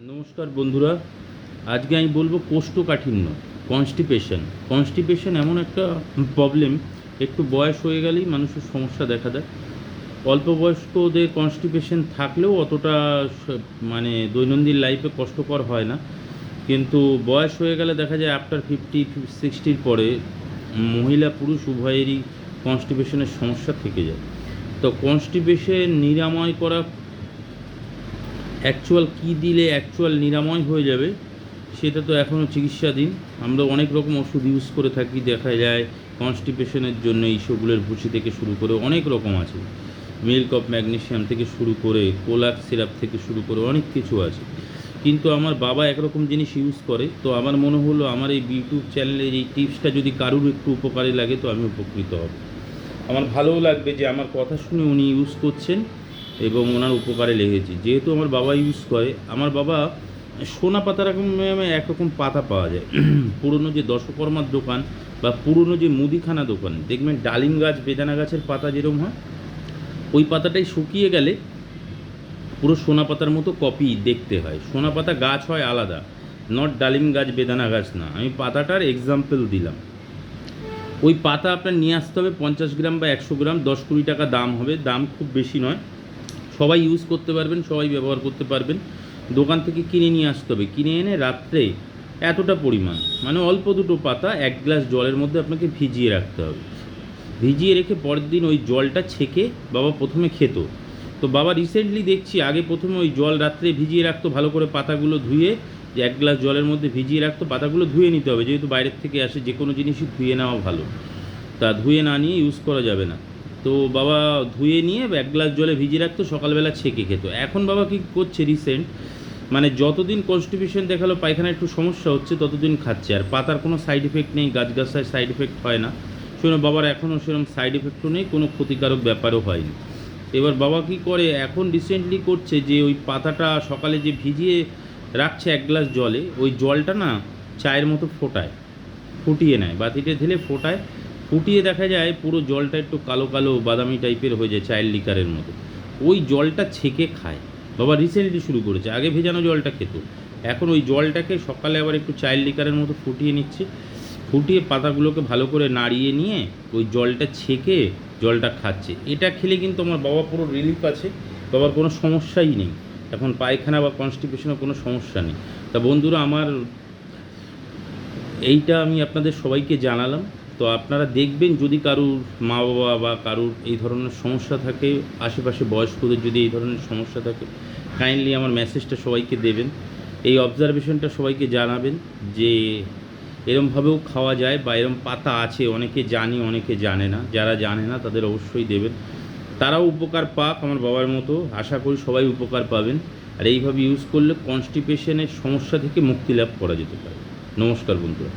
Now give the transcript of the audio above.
নমস্কার বন্ধুরা, আজকে আমি বলবো কোষ্ঠকাঠিন্য, কনস্টিপেশন এমন একটা প্রবলেম, একটু বয়স হয়ে গেলেই মানুষের সমস্যা দেখা দেয়। অল্প বয়স্কদের কনস্টিপেশন থাকলেও অতটা মানে দৈনন্দিন লাইফে কষ্টকর হয় না, কিন্তু বয়স হয়ে গেলে দেখা যায় আফটার 50-60 পরে মহিলা পুরুষ উভয়েরই কনস্টিপেশনের সমস্যা থেকে যায়। তো কনস্টিপেশন নিরাময় করা অ্যাকচুয়াল কী দিলে অ্যাকচুয়াল নিরাময় হয়ে যাবে সেটা তো এখনও চিকিৎসাধীন। আমরা অনেক রকম ওষুধ ইউজ করে থাকি, দেখা যায় কনস্টিপেশনের জন্য ইসবগুলের ভুসি থেকে শুরু করে অনেক রকম আছে, মিল্ক অফ ম্যাগনেসিয়াম থেকে শুরু করে কোলাক্স সিরাপ থেকে শুরু করে অনেক কিছু আছে। কিন্তু আমার বাবা একরকম জিনিস ইউজ করে, তো আমার মনে হলো আমার এই ইউটিউব চ্যানেলের এই টিপসটা যদি কারুর একটু উপকারে লাগে তো আমি উপকৃত হব। আমার ভালোও লাগবে যে আমার কথা শুনে উনি ইউজ করছেন এবং ওনার উপকারে লেগেছে। যেহেতু আমার বাবা ইউজ করে, আমার বাবা সোনা পাতা রকম একরকম পাতা পাওয়া যায় পুরনো যে দশকর্মার দোকান বা পুরনো যে মুদিখানা দোকান, দেখবেন ডালিম গাছ বেদানা গাছের পাতা যেরকম হয়, ওই পাতাটাই শুকিয়ে গেলে পুরো সোনা পাতার মতো কপি দেখতে হয়। সোনা পাতা গাছ হয় আলাদা, নট ডালিম গাছ বেদানা গাছ না। আমি পাতাটার এক্সাম্পল দিলাম। ওই পাতা আপনার নিয়ে আসতে হবে 50 গ্রাম বা 100 গ্রাম, 10-20 টাকা দাম হবে, দাম খুব বেশি নয়, সবাই ইউজ করতে পারবেন, সবাই ব্যবহার করতে পারবেন। দোকান থেকে কিনে নিয়ে আসতে হবে, কিনে এনে রাত্রে এতটা পরিমাণ মানে অল্প দুটো পাতা 1 গ্লাস জলের মধ্যে আপনাকে ভিজিয়ে রাখতে হবে। ভিজিয়ে রেখে পরের দিন ওই জলটা ছেঁকে বাবা প্রথমে খেত। তো বাবা রিসেন্টলি দেখছি, আগে প্রথমে ওই জল রাত্রে ভিজিয়ে রাখতো ভালো করে, পাতাগুলো ধুয়ে, যে 1 গ্লাস জলের মধ্যে ভিজিয়ে রাখতো, পাতাগুলো ধুয়ে নিতে হবে, যেহেতু বাইরের থেকে আসে যে কোনো জিনিসই ধুয়ে নেওয়া ভালো, তা ধুয়ে না নিয়ে ইউজ করা যাবে না। তো বাবা ধুয়ে নিয়ে 1 গ্লাস জলে ভিজিয়ে রাখতো, সকালবেলা ছেঁকে খেত। এখন বাবা কী করছে রিসেন্ট, মানে যতদিন কনস্টিপেশন দেখালো পায়খানা একটু সমস্যা হচ্ছে ততদিন খাচ্ছে, আর পাতার কোনো সাইড এফেক্ট নেই, গাছগাছায় সাইড এফেক্ট হয় না। শুনে বাবার এখনও সেরকম সাইড এফেক্টও নেই, কোনো ক্ষতিকারক ব্যাপারও হয়নি। এবার বাবা কী করে এখন রিসেন্টলি করছে, যে ওই পাতাটা সকালে যে ভিজিয়ে রাখছে 1 গ্লাস জলে, ওই জলটা না চায়ের মতো ফোটায়, ফুটিয়ে নেয়, বাতিতে ঢেলে ফোটায়, ফুটিয়ে দেখা যায় পুরো জলটা একটু কালো কালো বাদামি টাইপের হয়ে যায়, চায়ের লিকারের মতো। ওই জলটা ছেঁকে খায় বাবা, রিসেন্টলি শুরু করেছে, আগে ভেজানো জলটা খেত, এখন ওই জলটাকে সকালে আবার একটু চায়ের লিকারের মতো ফুটিয়ে নিচ্ছে, ফুটিয়ে পাতাগুলোকে ভালো করে নাড়িয়ে নিয়ে ওই জলটা ছেঁকে জলটা খাচ্ছে। এটা খেলে কিন্তু আমার বাবা পুরো রিলিফ আছে, বাবার কোনো সমস্যাই নেই, এখন পায়খানা বা কনস্টিপেশনের কোনো সমস্যা নেই। তা বন্ধুরা, আমার এইটা আমি আপনাদের সবাইকে জানালাম। তো আপনারা দেখবেন, যদি কারুর মা বাবা বা কারুর এই ধরনের সমস্যা থাকে, আশেপাশে বয়স্কদের যদি এই ধরনের সমস্যা থাকে, কাইন্ডলি আমার মেসেজটা সবাইকে দেবেন, এই অবজারভেশনটা সবাইকে জানাবেন যে এরমভাবেও খাওয়া যায় বা এরম পাতা আছে, অনেকে জানি অনেকে জানে না, যারা জানে না তাদের অবশ্যই দেবেন, তারাও উপকার পাক আমার বাবার মতো। আশা করি সবাই উপকার পাবেন, আর এইভাবে ইউজ করলে কনস্টিপেশনের সমস্যা থেকে মুক্তি লাভ করা যেতে পারে। নমস্কার বন্ধুরা।